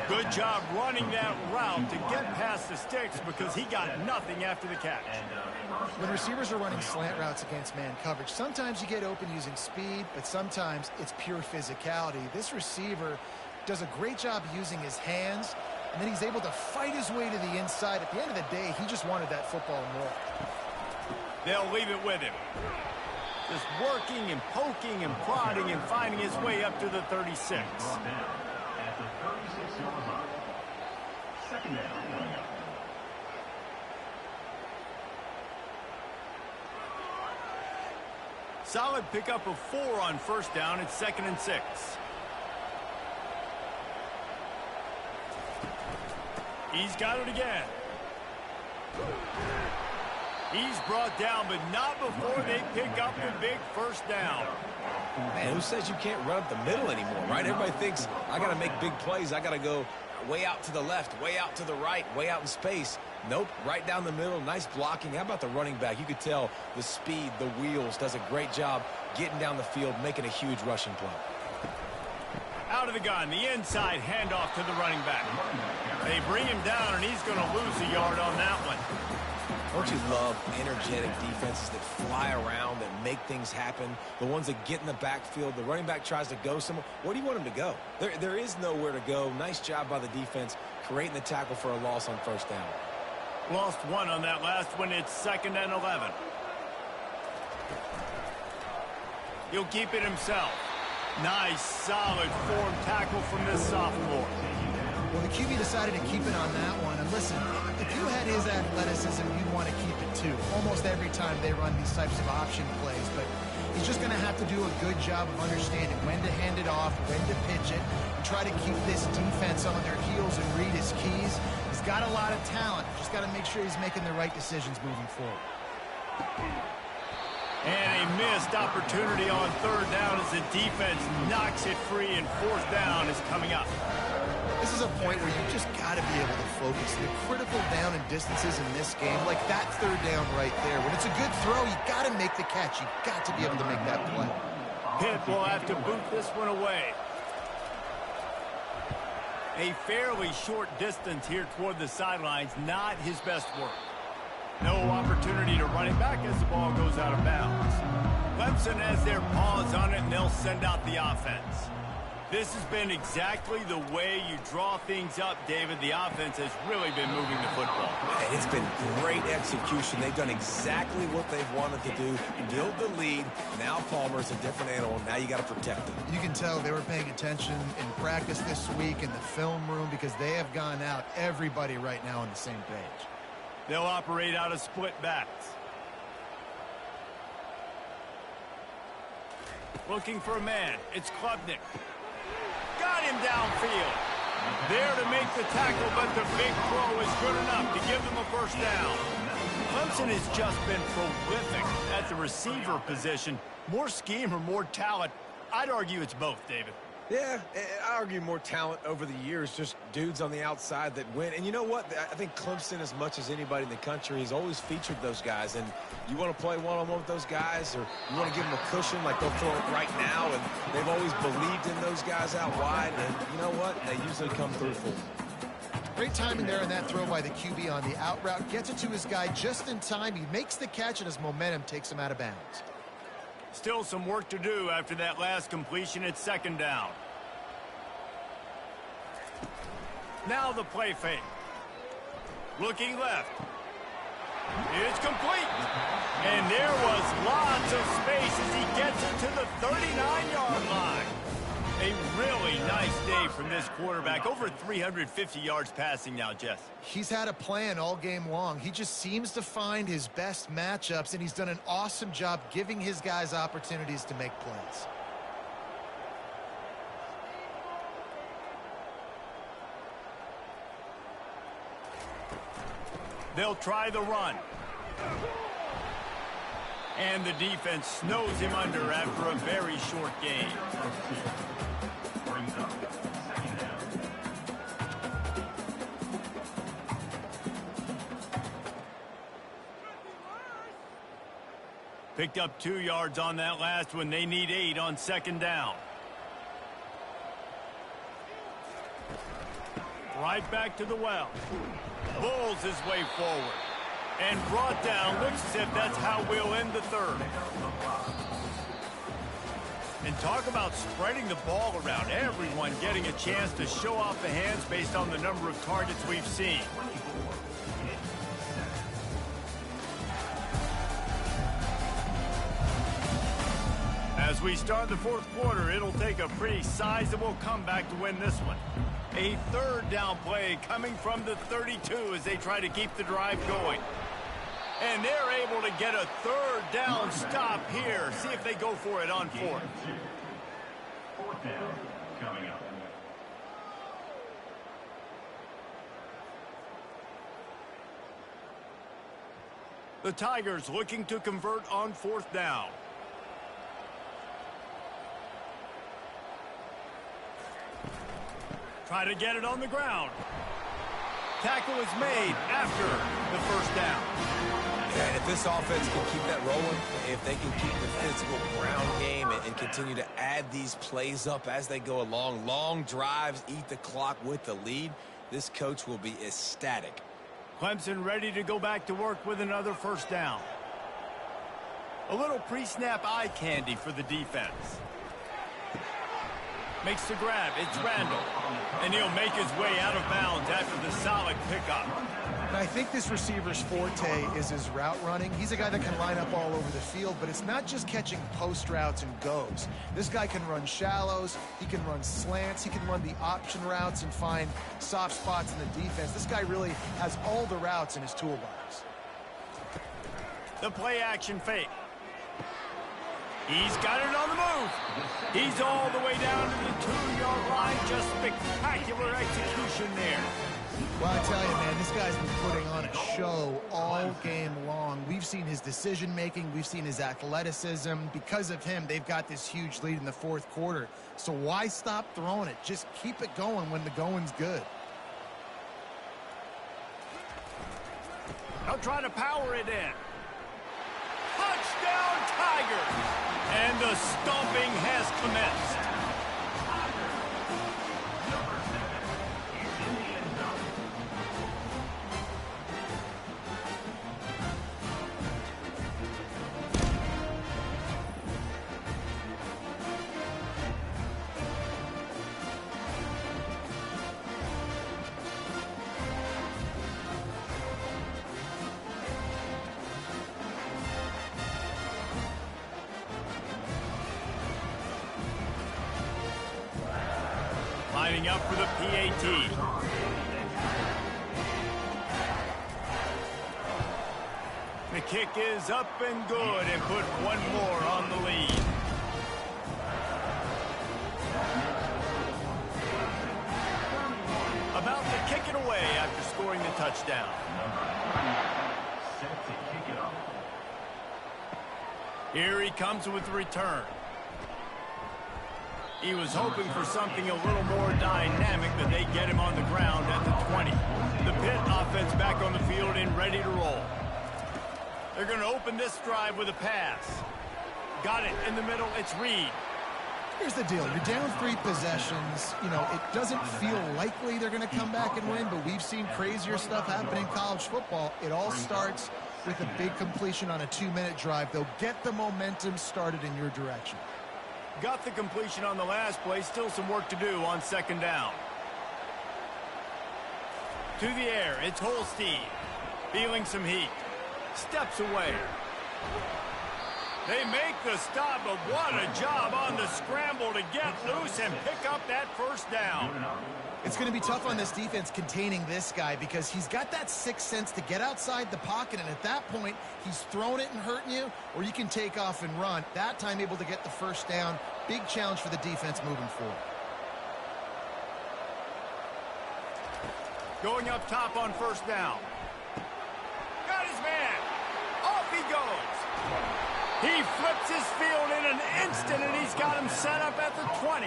Good job running that route to get past the sticks because he got nothing after the catch. When receivers are running slant routes against man coverage, sometimes you get open using speed, but sometimes it's pure physicality. This receiver does a great job using his hands, and then he's able to fight his way to the inside. At the end of the day, he just wanted that football more. They'll leave it with him. Just working and poking and prodding and finding his way up to the 36. At the 36-yard line. 2nd down. Solid pickup of 4 on first down. It's 2nd and 6. He's got it again. He's brought down, but not before they pick up the big first down. Man, who says you can't run up the middle anymore, right? Everybody thinks, I got to make big plays. I got to go way out to the left, way out to the right, way out in space. Nope, right down the middle. Nice blocking. How about the running back? You could tell the speed, the wheels, does a great job getting down the field, making a huge rushing play. Out of the gun, the inside handoff to the running back. They bring him down, and he's going to lose a yard on that one. Don't you love energetic defenses that fly around, that make things happen? The ones that get in the backfield, the running back tries to go somewhere. Where do you want him to go? There is nowhere to go. Nice job by the defense, creating the tackle for a loss on first down. Lost 1 on that last one. It's 2nd and 11. He'll keep it himself. Nice, solid form tackle from this sophomore. Well, the QB decided to keep it on that one. And listen, if you had his athleticism, you'd want to keep it too. Almost every time they run these types of option plays. But he's just going to have to do a good job of understanding when to hand it off, when to pitch it, and try to keep this defense on their heels and read his keys. He's got a lot of talent. Just got to make sure he's making the right decisions moving forward. And a missed opportunity on third down as the defense knocks it free, and fourth down is coming up. This is a point where you just got to be able to focus. The critical down and distances in this game, like that third down right there. When it's a good throw, you got to make the catch. You got to be able to make that play. Pitt will have to boot this one away. A fairly short distance here toward the sidelines, not his best work. No opportunity to run it back as the ball goes out of bounds. Clemson has their paws on it, and they'll send out the offense. This has been exactly the way you draw things up, David. The offense has really been moving the football. And it's been great execution. They've done exactly what they've wanted to do. Build the lead. Now Palmer's a different animal. Now you got to protect him. You can tell they were paying attention in practice this week in the film room because they have gone out, everybody right now on the same page. They'll operate out of split backs. Looking for a man. It's Klubnik. Got him downfield. There to make the tackle, but the big throw is good enough to give them a first down. Clemson has just been prolific at the receiver position. More scheme or more talent? I'd argue it's both, David. Yeah, I argue more talent over the years, just dudes on the outside that win. And you know what? I think Clemson, as much as anybody in the country, has always featured those guys. And you want to play one-on-one with those guys, or you want to give them a cushion like they'll throw it right now. And they've always believed in those guys out wide. And you know what? They usually come through for them. Great timing there on that throw by the QB on the out route. Gets it to his guy just in time. He makes the catch, and his momentum takes him out of bounds. Still some work to do after that last completion at second down. Now the play fake. Looking left. It's complete. And there was lots of space as he gets it to the 39-yard line. A really nice day from this quarterback. Over 350 yards passing now, Jess. He's had a plan all game long. He just seems to find his best matchups, and he's done an awesome job giving his guys opportunities to make plays. They'll try the run. And the defense snows him under after a very short game. Brings up second down. Picked up 2 yards on that last one. They need 8 on second down. Right back to the well. Bulls his way forward. And brought down. Looks as if that's how we'll end the third. And talk about spreading the ball around. Everyone getting a chance to show off the hands based on the number of targets we've seen. As we start the fourth quarter, it'll take a pretty sizable comeback to win this one. A third down play coming from the 32 as they try to keep the drive going. And they're able to get a third down stop here. See if they go for it on fourth. Fourth down coming up. The Tigers looking to convert on fourth down. Try to get it on the ground. Tackle is made after the first down. And if this offense can keep that rolling, if they can keep the physical ground game and continue to add these plays up as they go along, long drives, eat the clock with the lead, this coach will be ecstatic. Clemson ready to go back to work with another first down. A little pre-snap eye candy for the defense. Makes the grab. It's Randall. And he'll make his way out of bounds after the solid pickup. And I think this receiver's forte is his route running. He's a guy that can line up all over the field, but it's not just catching post routes and goes. This guy can run shallows. He can run slants. He can run the option routes and find soft spots in the defense. This guy really has all the routes in his toolbox. The play action fake. He's got it on the move. He's all the way down to the 2-yard line just spectacular execution there. Well, I tell you, man, this guy's been putting on a show all game long. We've seen his decision-making. We've seen his athleticism. Because of him, they've got this huge lead in the fourth quarter. So why stop throwing it? Just keep it going when the going's good. They'll try to power it in. Touchdown, Tigers! And the stomping has commenced. Lining up for the PAT. The kick is up and good and put one more on the lead. About to kick it away after scoring the touchdown. Set to kick it off. Here he comes with the return. He was hoping for something a little more dynamic, but they get him on the ground at the 20. The Pitt offense back on the field and ready to roll. They're going to open this drive with a pass. Got it in the middle. It's Reed. Here's the deal. You're down 3 possessions. You know, it doesn't feel likely they're going to come back and win, but we've seen crazier stuff happen in college football. It all starts with a big completion on a 2-minute drive. They'll get the momentum started in your direction. Got the completion on the last play. Still some work to do on second down. To the air. It's Holstein. Feeling some heat. Steps away. They make the stop, but what a job on the scramble to get loose and pick up that first down. It's going to be tough on this defense containing this guy because he's got that sixth sense to get outside the pocket, and at that point, he's throwing it and hurting you, or you can take off and run. That time able to get the first down. Big challenge for the defense moving forward. Going up top on first down. Got his man. Off he goes. He flips his field in an instant, and he's got him set up at the 20.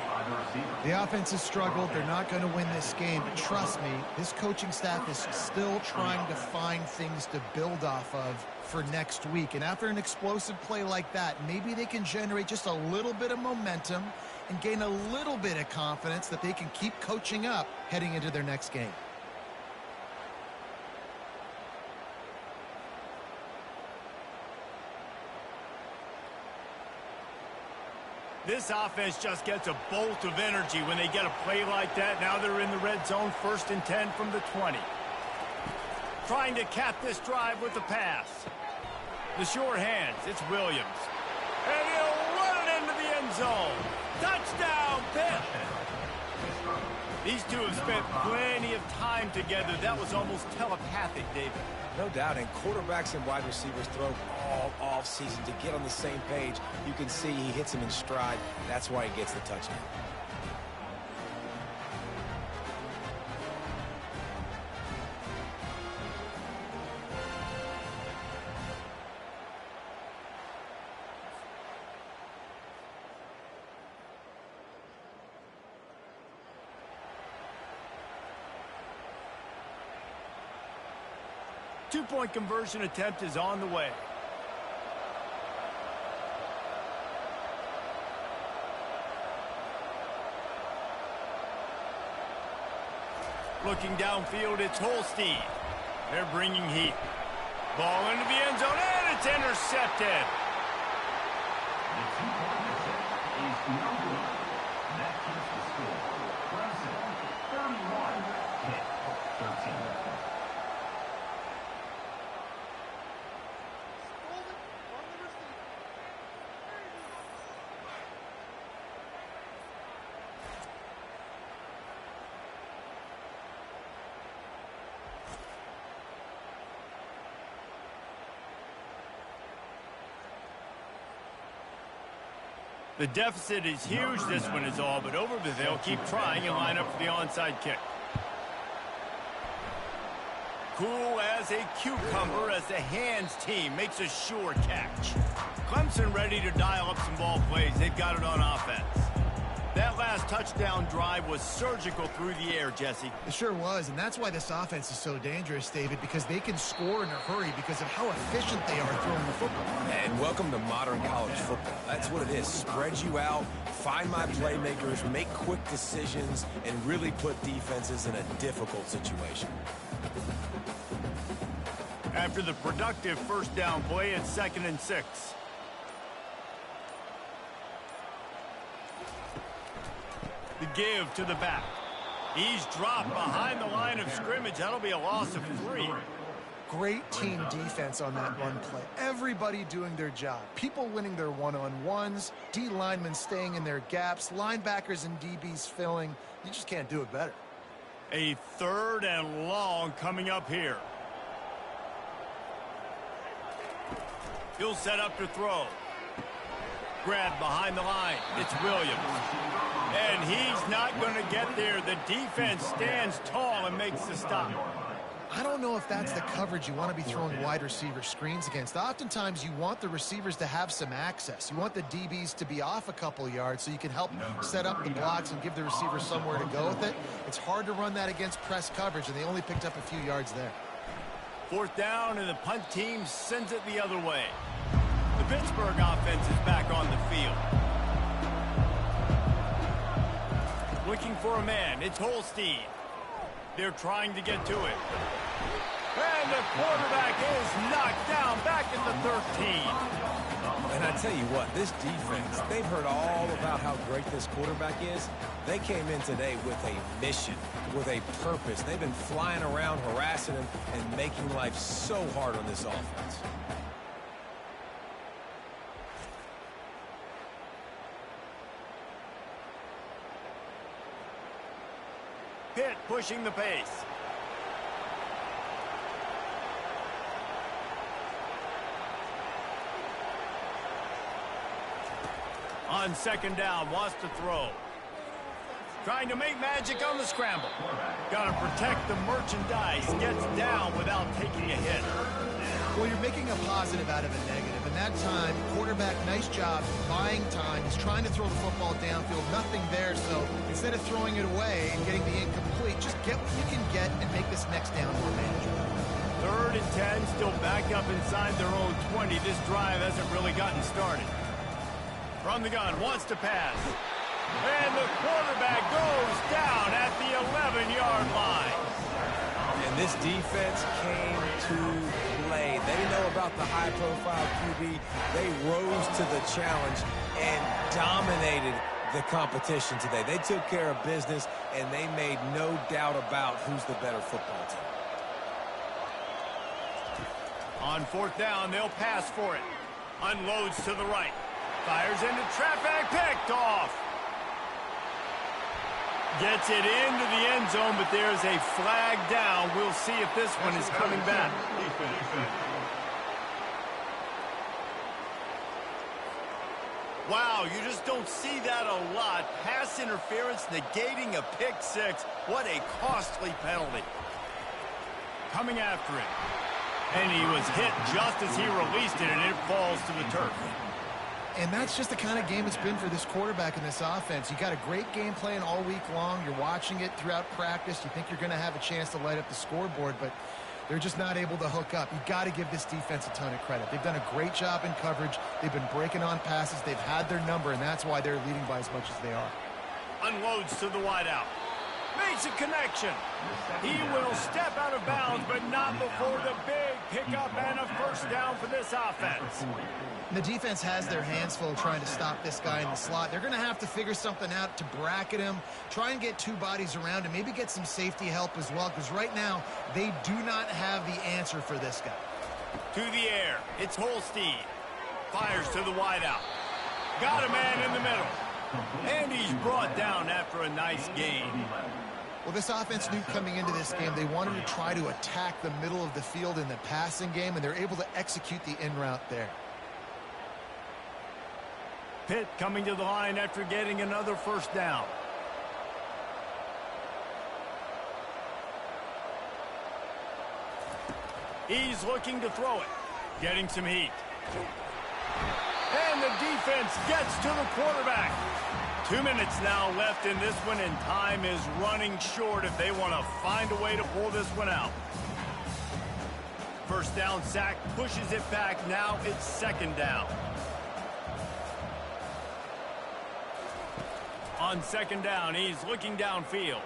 The offense has struggled. They're not going to win this game, but trust me, this coaching staff is still trying to find things to build off of for next week. And after an explosive play like that, maybe they can generate just a little bit of momentum and gain a little bit of confidence that they can keep coaching up heading into their next game. This offense just gets a bolt of energy when they get a play like that. Now they're in the red zone, 1st and 10 from the 20. Trying to cap this drive with the pass. The sure hands, it's Williams. And he'll run it into the end zone. Touchdown, Pitt! These two have spent plenty of time together. That was almost telepathic, David. No doubt, and quarterbacks and wide receivers throw all off-season to get on the same page. You can see he hits him in stride. That's why he gets the touchdown. Two-point conversion attempt is on the way. Looking downfield, it's Holstein. They're bringing heat. Ball into the end zone, and it's intercepted. The two-point attempt is no good. That keeps the score. Clemson 31, Pitt 13. The deficit is huge. This one is all but over, but they'll keep trying and line up for the onside kick. Cool as a cucumber as the hands team makes a sure catch. Clemson ready to dial up some ball plays. They've got it on offense. That last touchdown drive was surgical through the air, Jesse. It sure was, and that's why this offense is so dangerous, David, because they can score in a hurry because of how efficient they are throwing the football. And welcome to modern college football. That's what it is. Spread you out, find my playmakers, make quick decisions, and really put defenses in a difficult situation. After the productive first down play, it's 2nd and 6. The give to the back. He's dropped behind the line of scrimmage. That'll be a loss of 3. Great team defense on that run play. Everybody doing their job. People winning their one-on-ones, D linemen staying in their gaps, linebackers and DBs filling. You just can't do it better. A 3rd and long coming up here. He'll set up to throw. Grabbed behind the line. It's Williams. And he's not going to get there. The defense stands tall and makes the stop. I don't know if that's the coverage you want to be throwing wide receiver screens against. Oftentimes, you want the receivers to have some access. You want the DBs to be off a couple yards so you can help set up the blocks and give the receiver somewhere to go with it. It's hard to run that against press coverage, and they only picked up a few yards there. 4th down, and the punt team sends it the other way. The Pittsburgh offense is back on the field. Looking for a man. It's Holstein. They're trying to get to it. And the quarterback is knocked down back at the 13. And I tell you what, this defense, they've heard all about how great this quarterback is. They came in today with a mission, with a purpose. They've been flying around, harassing him, and making life so hard on this offense. Pitt pushing the pace. On 2nd down, wants to throw. Trying to make magic on the scramble. Got to protect the merchandise. Gets down without taking a hit. Well, you're making a positive out of a negative. And that time, quarterback, nice job buying time. He's trying to throw the football downfield. Nothing there, so instead of throwing it away and getting the incomplete, just get what you can get and make this next down more manageable. 3rd and 10, still back up inside their own 20. This drive hasn't really gotten started. From the gun, wants to pass. And the quarterback goes down at the 11-yard line. And this defense came to play. They know about the high-profile QB. They rose to the challenge and dominated the competition today. They took care of business, and they made no doubt about who's the better football team. On 4th down, they'll pass for it. Unloads to the right. Fires into traffic, picked off. Gets it into the end zone, but there's a flag down. We'll see if this one is coming back. Wow, you just don't see that a lot. Pass interference negating a pick 6. What a costly penalty. Coming after it. And he was hit just as he released it, and it falls to the turf. And that's just the kind of game it's been for this quarterback in this offense. You got a great game plan all week long. You're watching it throughout practice. You think you're going to have a chance to light up the scoreboard, but they're just not able to hook up. You got to give this defense a ton of credit. They've done a great job in coverage. They've been breaking on passes. They've had their number, and that's why they're leading by as much as they are. Unloads to the wideout. Makes a connection. He will step out of bounds, but not before the big pickup and a first down for this offense. And the defense has their hands full trying to stop this guy in the slot. They're going to have to figure something out to bracket him, try and get 2 bodies around him, maybe get some safety help as well, because right now they do not have the answer for this guy. To the air. It's Holstein. Fires to the wideout. Got a man in the middle. And he's brought down after a nice gain. Well, this offense knew coming into this game they wanted to try to attack the middle of the field in the passing game, and they're able to execute the in route there. Pitt coming to the line after getting another first down. He's looking to throw it. Getting some heat. And the defense gets to the quarterback. 2 minutes now left in this one, and time is running short if they want to find a way to pull this one out. First down sack pushes it back. Now it's second down. On second down, he's looking downfield.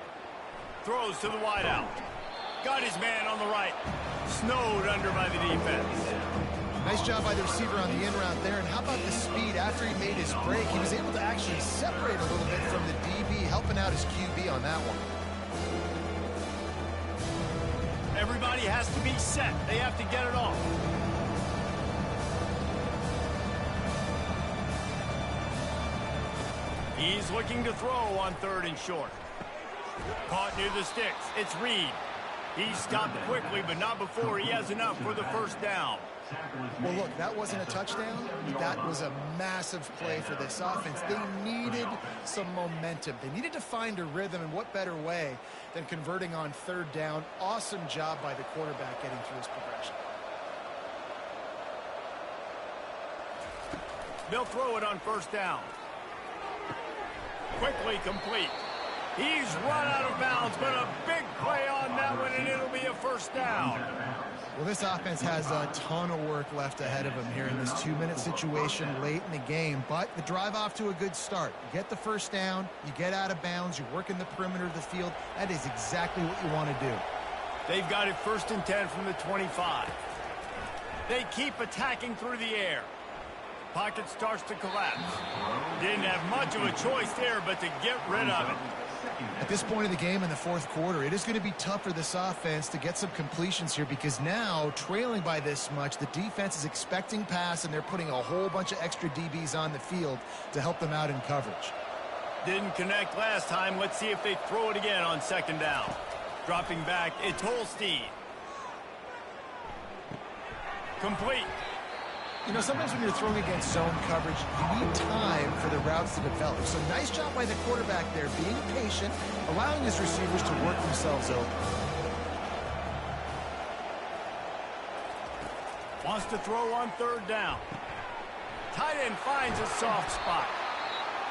Throws to the wideout. Got his man on the right. Snowed under by the defense. Nice job by the receiver on the in route there. And how about the speed after he made his break? He was able to actually separate a little bit from the DB, helping out his QB on that one. Everybody has to be set. They have to get it off. He's looking to throw on third and short. Caught near the sticks. It's Reed. He stopped quickly, but not before he has enough for the first down. Well, look, that wasn't a touchdown. That was a massive play for this offense. They needed some momentum. They needed to find a rhythm, and what better way than converting on third down. Awesome job by the quarterback getting through his progression. They'll throw it on first down. Quickly complete. He's run out of bounds, but a big play on that one, and it'll be a first down. Well, this offense has a ton of work left ahead of them here in this 2-minute situation late in the game, but the drive off to a good start. You get the first down, you get out of bounds, you work in the perimeter of the field. That is exactly what you want to do. They've got it first and 10 from the 25. They keep attacking through the air. Pocket starts to collapse. Didn't have much of a choice there, but to get rid of it. At this point of the game in the fourth quarter, it is going to be tough for this offense to get some completions here because now, trailing by this much, the defense is expecting pass, and they're putting a whole bunch of extra DBs on the field to help them out in coverage. Didn't connect last time. Let's see if they throw it again on second down. Dropping back, it's Holstein. Complete. You know, sometimes when you're throwing against zone coverage, you need time for the routes to develop. So nice job by the quarterback there, being patient, allowing his receivers to work themselves over. Wants to throw on third down. Tight end finds a soft spot.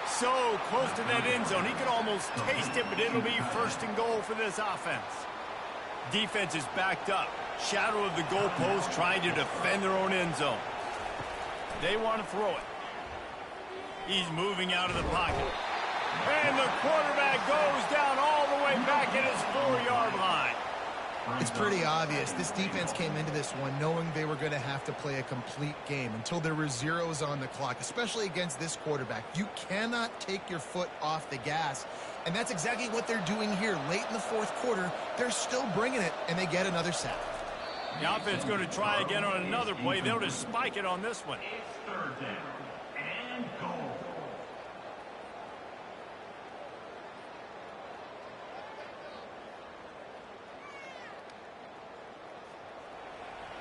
So close to that end zone. He can almost taste it, but it'll be first and goal for this offense. Defense is backed up. Shadow of the goalpost, trying to defend their own end zone. They want to throw it. He's moving out of the pocket. And the quarterback goes down all the way back at his 4-yard line. It's pretty obvious. This defense came into this one knowing they were going to have to play a complete game until there were zeros on the clock, especially against this quarterback. You cannot take your foot off the gas, and that's exactly what they're doing here. Late in the fourth quarter, they're still bringing it, and they get another sack. The offense is going to try again on another play. They'll just spike it on this one. It's third down and goal.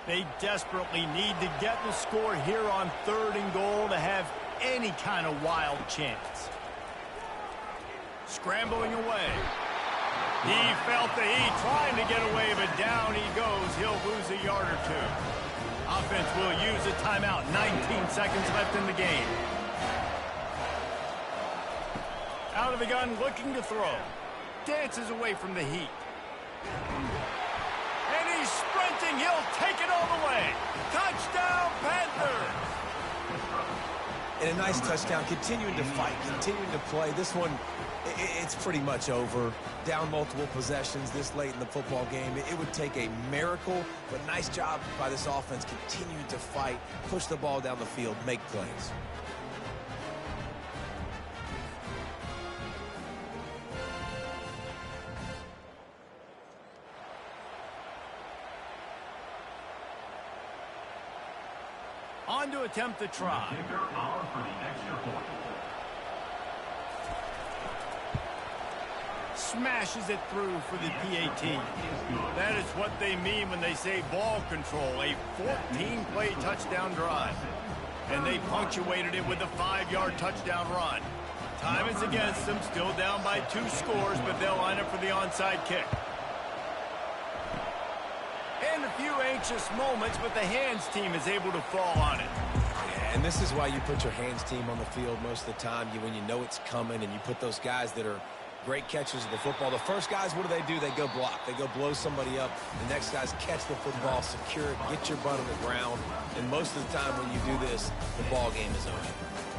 They desperately need to get the score here on third and goal to have any kind of wild chance. Scrambling away. He felt the heat trying to get away, but down he goes. He'll lose a yard or two. Offense will use a timeout. 19 seconds left in the game. Out of the gun, looking to throw. Dances away from the heat. And he's sprinting. He'll take it all the way. Touchdown, Panthers! And a nice touchdown. Continuing to fight, continuing to play. This one, it's pretty much over. Down multiple possessions this late in the football game. It would take a miracle, but nice job by this offense continuing to fight, push the ball down the field, make plays. On to attempt the try. Kicker out for the extra point. Smashes it through for the PAT. That is what they mean when they say ball control. A 14-play touchdown drive. and they punctuated it with a 5-yard touchdown run. Time is against them, still down by 2 scores, but they'll line up for the onside kick. And a few anxious moments, but the hands team is able to fall on it. Yeah, and this is why you put your hands team on the field most of the time, when you know it's coming, and you put those guys that are great catchers of the football. The first guys, what do? They go block. They go blow somebody up. The next guys catch the football, secure it, get your butt on the ground. And most of the time when you do this, the ball game is over.